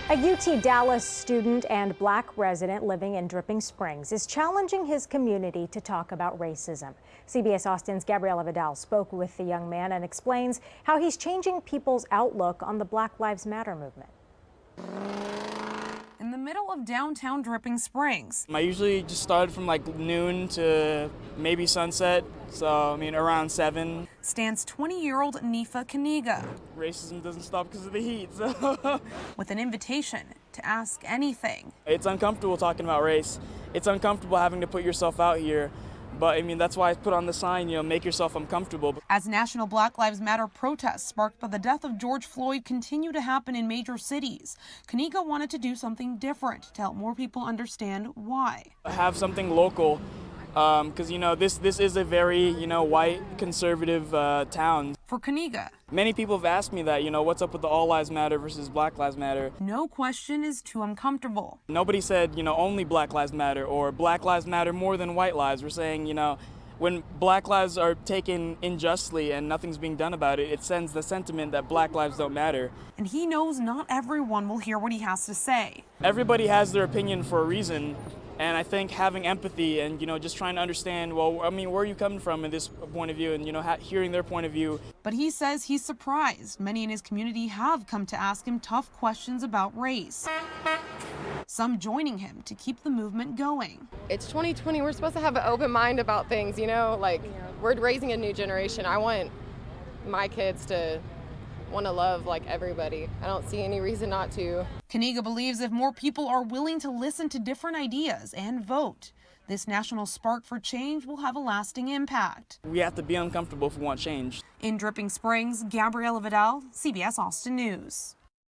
A UT Dallas student and Black resident living in Dripping Springs is challenging his community to talk about racism. CBS Austin's Gabriela Vidal spoke with the young man and explains how he's changing people's outlook on the Black Lives Matter movement. In the middle of downtown Dripping Springs. I usually just started from like noon to maybe sunset, so I mean around 7. Stands 20-year-old Nifa Kaniga. Racism doesn't stop because of the heat, so. With an invitation to ask anything. It's uncomfortable talking about race. It's uncomfortable having to put yourself out here. But I mean, that's why I put on the sign, make yourself uncomfortable. As national Black Lives Matter protests sparked by the death of George Floyd continue to happen in major cities, Kaniga wanted to do something different to help more people understand why. Have something local, because this is a very white conservative town. For Kaniga, many people have asked me that, what's up with the All Lives Matter versus Black Lives Matter. No question is too uncomfortable. Nobody said, only Black Lives Matter or Black Lives Matter more than white lives. We're saying, when Black lives are taken unjustly and nothing's being done about it, it sends the sentiment that Black lives don't matter. And he knows not everyone will hear what he has to say. Everybody has their opinion for a reason. And I think having empathy and, just trying to understand, well, I mean, where are you coming from in this point of view and, hearing their point of view. But he says he's surprised many in his community have come to ask him tough questions about race. Some joining him to keep the movement going. It's 2020. We're supposed to have an open mind about things, we're raising a new generation. I want my kids to want to love like everybody. I don't see any reason not to. Kaniga believes if more people are willing to listen to different ideas and vote, this national spark for change will have a lasting impact. We have to be uncomfortable if we want change. In Dripping Springs, Gabriela Vidal, CBS Austin News.